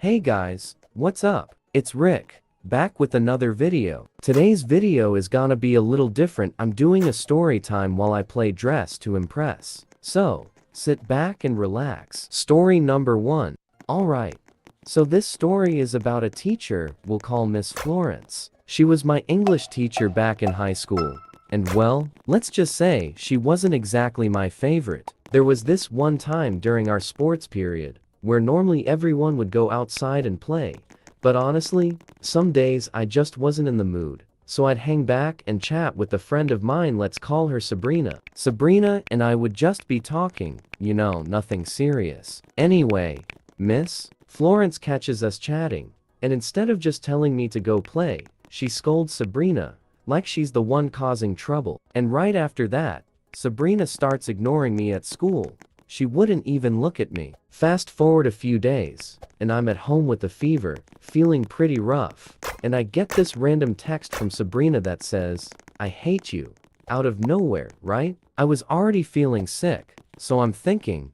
Hey guys, what's up? It's Rick, back with another video. Today's video is gonna be a little different. I'm doing a story time while I play Dress to Impress. So, sit back and relax. Story number 1. Alright. So this story is about a teacher we'll call Miss Florence. She was my English teacher back in high school. And well, let's just say she wasn't exactly my favorite. There was this one time during our sports period, where normally everyone would go outside and play. But honestly, some days I just wasn't in the mood. So I'd hang back and chat with a friend of mine, let's call her Sabrina. Sabrina and I would just be talking, nothing serious. Anyway, Miss Florence catches us chatting, and instead of just telling me to go play, she scolds Sabrina, like she's the one causing trouble. And right after that, Sabrina starts ignoring me at school. She wouldn't even look at me. Fast forward a few days, and I'm at home with a fever, feeling pretty rough, and I get this random text from Sabrina that says, "I hate you." Out of nowhere, right? I was already feeling sick, so I'm thinking,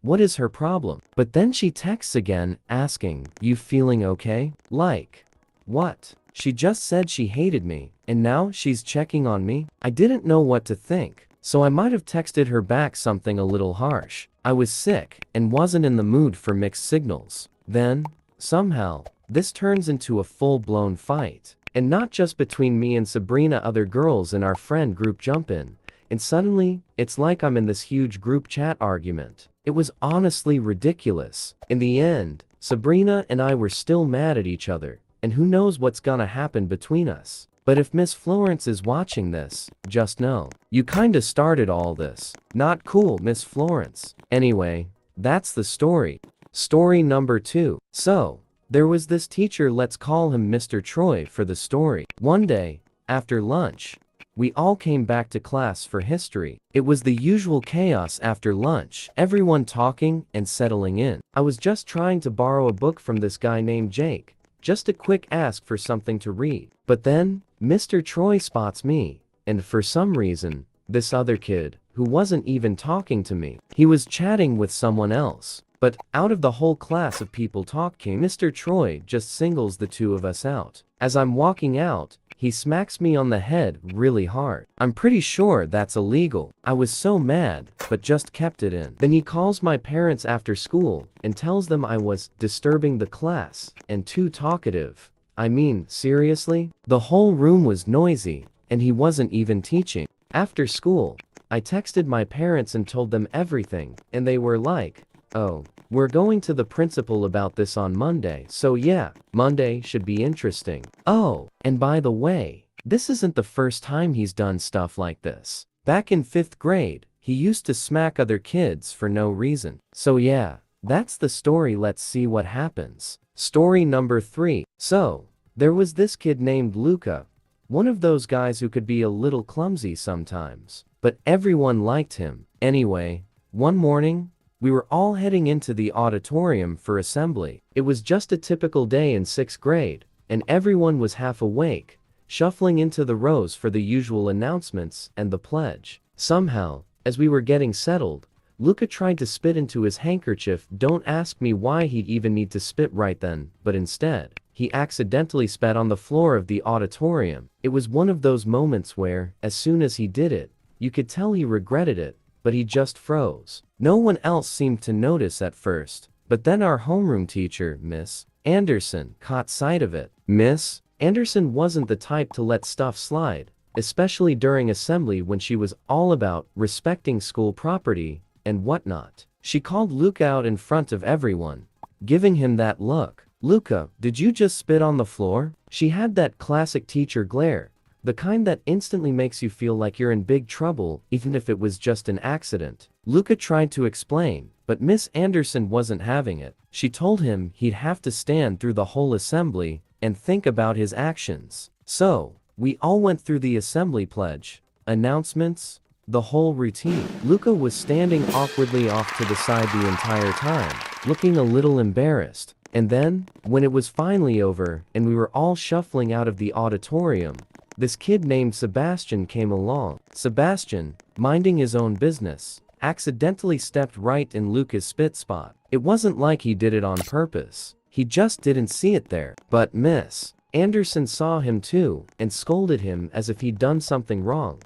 what is her problem? But then she texts again, asking, "You feeling okay?" Like, what? She just said she hated me, and now she's checking on me? I didn't know what to think, so I might have texted her back something a little harsh. I was sick, and wasn't in the mood for mixed signals. Then, somehow, this turns into a full-blown fight. And not just between me and Sabrina, other girls in our friend group jump in. And suddenly, it's like I'm in this huge group chat argument. It was honestly ridiculous. In the end, Sabrina and I were still mad at each other, and who knows what's gonna happen between us. But if Miss Florence is watching this, just know, you kinda started all this. Not cool, Miss Florence. Anyway, that's the story. Story number 2. So, there was this teacher, let's call him Mr. Troy for the story. One day, after lunch, we all came back to class for history. It was the usual chaos after lunch, everyone talking and settling in. I was just trying to borrow a book from this guy named Jake. Just a quick ask for something to read. But then, Mr. Troy spots me, and for some reason, this other kid, who wasn't even talking to me, he was chatting with someone else. But out of the whole class of people talking, Mr. Troy just singles the two of us out. As I'm walking out, he smacks me on the head really hard. I'm pretty sure that's illegal. I was so mad, but just kept it in. Then he calls my parents after school and tells them I was disturbing the class and too talkative. I mean, seriously? The whole room was noisy, and he wasn't even teaching. After school, I texted my parents and told them everything, and they were like, "Oh, we're going to the principal about this on Monday, so yeah, Monday should be interesting." Oh, and by the way, this isn't the first time he's done stuff like this. Back in 5th grade, he used to smack other kids for no reason. So yeah, that's the story. Let's see what happens. Story number 3. So, there was this kid named Luca, one of those guys who could be a little clumsy sometimes, but everyone liked him. Anyway, one morning, we were all heading into the auditorium for assembly. It was just a typical day in 6th grade, and everyone was half awake, shuffling into the rows for the usual announcements and the pledge. Somehow, as we were getting settled, Luca tried to spit into his handkerchief. Don't ask me why he'd even need to spit right then, but instead, he accidentally spat on the floor of the auditorium. It was one of those moments where, as soon as he did it, you could tell he regretted it, but he just froze. No one else seemed to notice at first, but then our homeroom teacher, Miss Anderson, caught sight of it. Miss Anderson wasn't the type to let stuff slide, especially during assembly when she was all about respecting school property and whatnot. She called Luca out in front of everyone, giving him that look. "Luca, did you just spit on the floor?" She had that classic teacher glare, the kind that instantly makes you feel like you're in big trouble, even if it was just an accident. Luca tried to explain, but Miss Anderson wasn't having it. She told him he'd have to stand through the whole assembly and think about his actions. So, we all went through the assembly pledge, announcements, the whole routine. Luca was standing awkwardly off to the side the entire time, looking a little embarrassed. And then, when it was finally over, and we were all shuffling out of the auditorium, this kid named Sebastian came along. Sebastian, minding his own business, accidentally stepped right in Luca's spit spot. It wasn't like he did it on purpose. He just didn't see it there. But Miss Anderson saw him too and scolded him as if he'd done something wrong,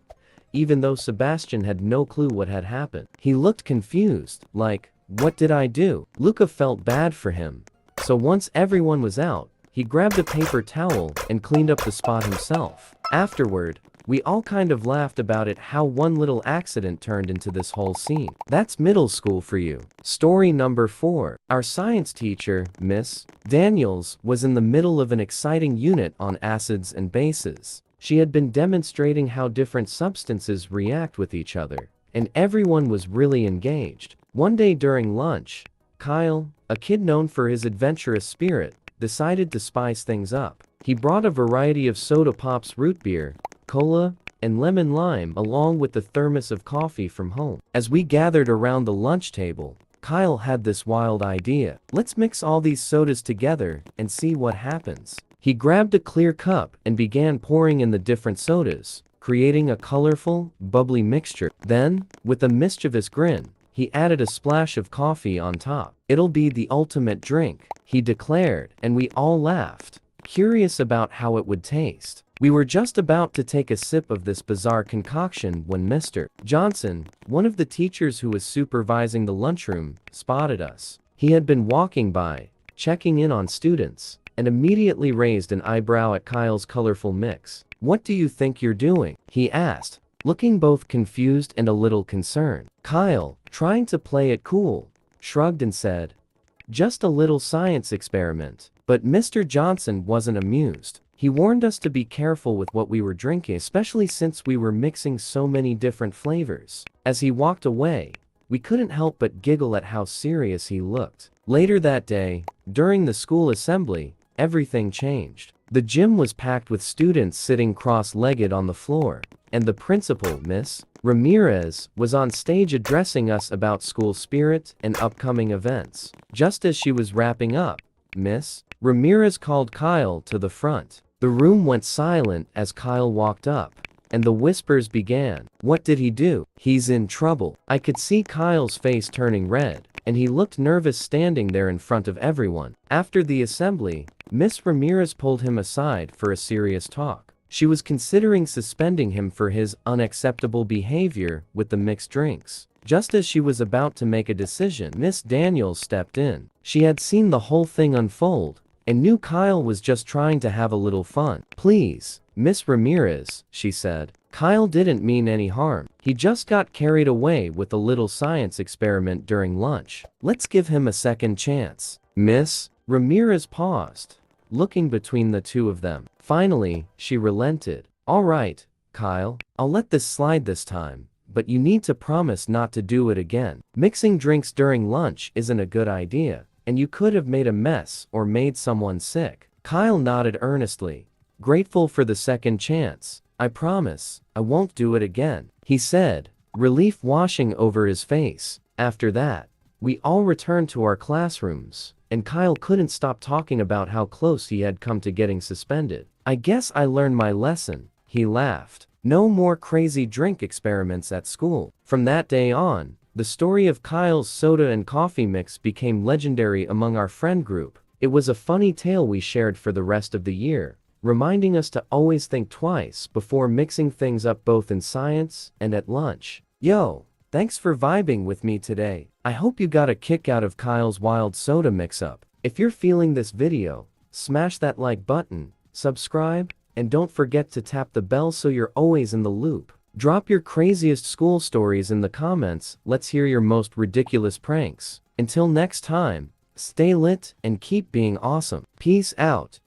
even though Sebastian had no clue what had happened. He looked confused, like, what did I do? Luca felt bad for him. So once everyone was out, he grabbed a paper towel and cleaned up the spot himself. Afterward, we all kind of laughed about it, how one little accident turned into this whole scene. That's middle school for you. Story number 4. Our science teacher, Miss Daniels, was in the middle of an exciting unit on acids and bases. She had been demonstrating how different substances react with each other, and everyone was really engaged. One day during lunch, Kyle, a kid known for his adventurous spirit, decided to spice things up. He brought a variety of soda pops, root beer, cola, and lemon lime along with the thermos of coffee from home. As we gathered around the lunch table, Kyle had this wild idea. Let's mix all these sodas together and see what happens. He grabbed a clear cup and began pouring in the different sodas, creating a colorful, bubbly mixture. Then, with a mischievous grin, he added a splash of coffee on top. It'll be the ultimate drink, he declared, and we all laughed, curious about how it would taste. We were just about to take a sip of this bizarre concoction when Mr. Johnson, one of the teachers who was supervising the lunchroom, spotted us. He had been walking by, checking in on students, and immediately raised an eyebrow at Kyle's colorful mix. "What do you think you're doing?" he asked, looking both confused and a little concerned. Kyle, trying to play it cool, shrugged and said, "Just a little science experiment." But Mr. Johnson wasn't amused. He warned us to be careful with what we were drinking, especially since we were mixing so many different flavors. As he walked away, we couldn't help but giggle at how serious he looked. Later that day, during the school assembly, everything changed. The gym was packed with students sitting cross-legged on the floor, and the principal, Miss Ramirez, was on stage addressing us about school spirit and upcoming events. Just as she was wrapping up, Miss Ramirez called Kyle to the front. The room went silent as Kyle walked up, and the whispers began. What did he do? He's in trouble. I could see Kyle's face turning red, and he looked nervous standing there in front of everyone. After the assembly, Miss Ramirez pulled him aside for a serious talk. She was considering suspending him for his unacceptable behavior with the mixed drinks. Just as she was about to make a decision, Miss Daniels stepped in. She had seen the whole thing unfold, and knew Kyle was just trying to have a little fun. "Please, Miss Ramirez," she said. "Kyle didn't mean any harm. He just got carried away with a little science experiment during lunch. Let's give him a second chance." Miss Ramirez paused, looking between the two of them. Finally, she relented. "All right, Kyle, I'll let this slide this time, but you need to promise not to do it again. Mixing drinks during lunch isn't a good idea, and you could have made a mess or made someone sick." Kyle nodded earnestly, grateful for the second chance. "I promise, I won't do it again," he said, relief washing over his face. After that, we all returned to our classrooms, and Kyle couldn't stop talking about how close he had come to getting suspended. "I guess I learned my lesson," he laughed. No more crazy drink experiments at school. From that day on, the story of Kyle's soda and coffee mix became legendary among our friend group. It was a funny tale we shared for the rest of the year, reminding us to always think twice before mixing things up both in science and at lunch. Yo, thanks for vibing with me today. I hope you got a kick out of Kyle's wild soda mix-up. If you're feeling this video, smash that like button, subscribe, and don't forget to tap the bell so you're always in the loop. Drop your craziest school stories in the comments. Let's hear your most ridiculous pranks. Until next time, stay lit and keep being awesome. Peace out.